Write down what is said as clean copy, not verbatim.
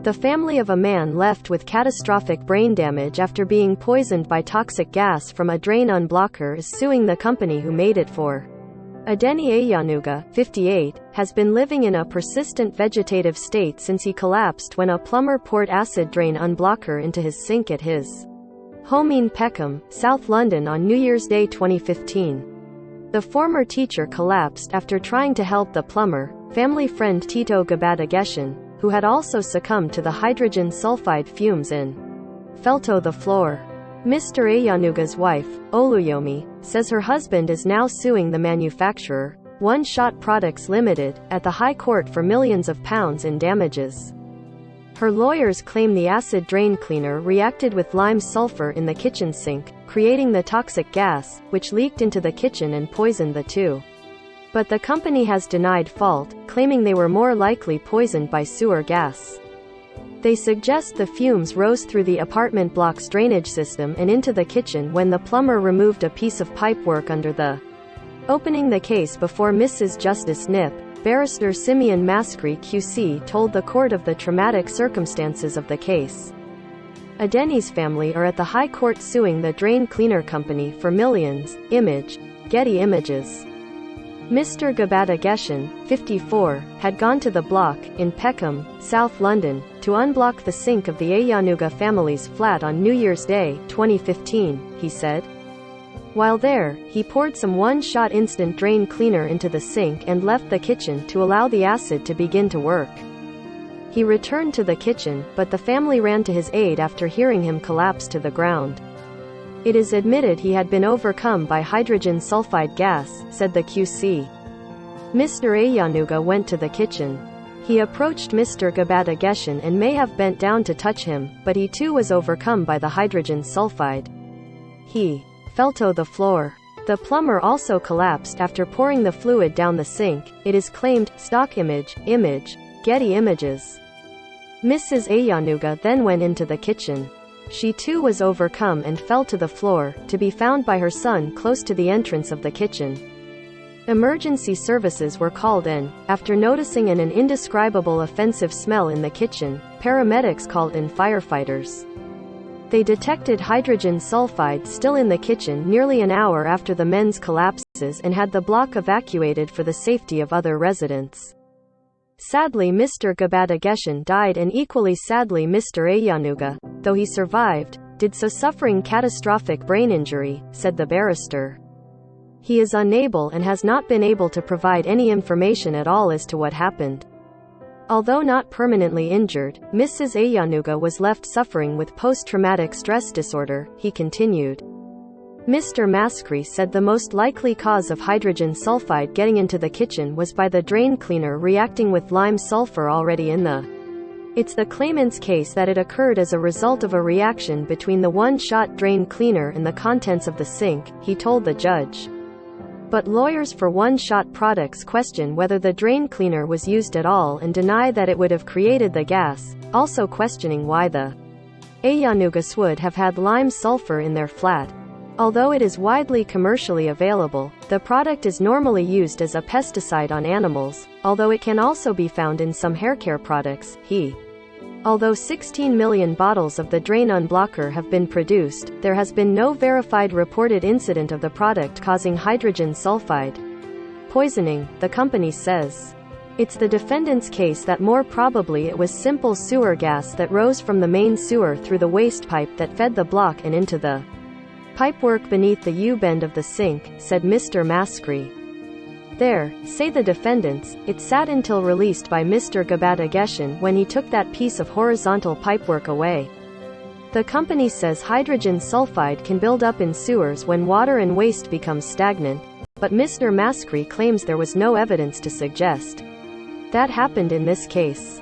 The family of a man left with catastrophic brain damage after being poisoned by toxic gas from a drain unblocker is suing the company who made it for. Adeni Ayanuga, 58, has been living in a persistent vegetative state since he collapsed when a plumber poured acid drain unblocker into his sink at his home in Peckham, South London on New Year's Day 2015. The former teacher collapsed after trying to help the plumber, family friend Tito Gabadageshan, who had also succumbed to the hydrogen sulfide fumes and fell to the floor. Mr. Ayanuga's wife, Oluyomi, says her husband is now suing the manufacturer, One Shot Products Limited, at the High Court for millions of pounds in damages. Her lawyers claim the acid drain cleaner reacted with lime sulfur in the kitchen sink, creating the toxic gas, which leaked into the kitchen and poisoned the two. But the company has denied fault, claiming they were more likely poisoned by sewer gas. They suggest the fumes rose through the apartment block's drainage system and into the kitchen when the plumber removed a piece of pipework under the opening. The case before Mrs. Justice Nip, Barrister Simeon Maskry QC told the court of the traumatic circumstances of the case. Adeni's family are at the High Court suing the drain cleaner company for millions. Image, Getty Images. Mr. Gabadageshan, 54, had gone to the block, in Peckham, South London, to unblock the sink of the Ayanuga family's flat on New Year's Day, 2015, he said. While there, he poured some one-shot instant drain cleaner into the sink and left the kitchen to allow the acid to begin to work. He returned to the kitchen, but the family ran to his aid after hearing him collapse to the ground. It is admitted he had been overcome by hydrogen sulfide gas, said the QC. Mr. Ayanuga went to the kitchen. He approached Mr. Gabadageshan and may have bent down to touch him, but he too was overcome by the hydrogen sulfide. He fell to the floor. The plumber also collapsed after pouring the fluid down the sink, it is claimed. Stock image, Getty Images. Mrs. Ayanuga then went into the kitchen. She too was overcome and fell to the floor, to be found by her son close to the entrance of the kitchen. Emergency services were called in. After noticing an indescribable offensive smell in the kitchen, paramedics called in firefighters. They detected hydrogen sulfide still in the kitchen nearly an hour after the men's collapses and had the block evacuated for the safety of other residents. Sadly, Mr. Gabadageshan died, and equally sadly Mr. Ayanuga, though he survived, did so suffering catastrophic brain injury, said the barrister. He is unable and has not been able to provide any information at all as to what happened. Although not permanently injured, Mrs. Ayanuga was left suffering with post-traumatic stress disorder, he continued. Mr. Maskry said the most likely cause of hydrogen sulfide getting into the kitchen was by the drain cleaner reacting with lime sulfur already in the. It's the claimant's case that it occurred as a result of a reaction between the one-shot drain cleaner and the contents of the sink, he told the judge. But lawyers for One Shot Products question whether the drain cleaner was used at all and deny that it would have created the gas, also questioning why the Ayanugas would have had lime sulfur in their flat. Although it is widely commercially available, the product is normally used as a pesticide on animals, although it can also be found in some haircare products. Although 16 million bottles of the drain unblocker have been produced, there has been no verified reported incident of the product causing hydrogen sulfide poisoning, the company says. It's the defendant's case that more probably it was simple sewer gas that rose from the main sewer through the waste pipe that fed the block and into the pipework beneath the U-bend of the sink, said Mr. Maskry. There, say the defendants, it sat until released by Mr. Gabadageshan when he took that piece of horizontal pipework away. The company says hydrogen sulfide can build up in sewers when water and waste becomes stagnant, but Mr. Maskry claims there was no evidence to suggest that happened in this case.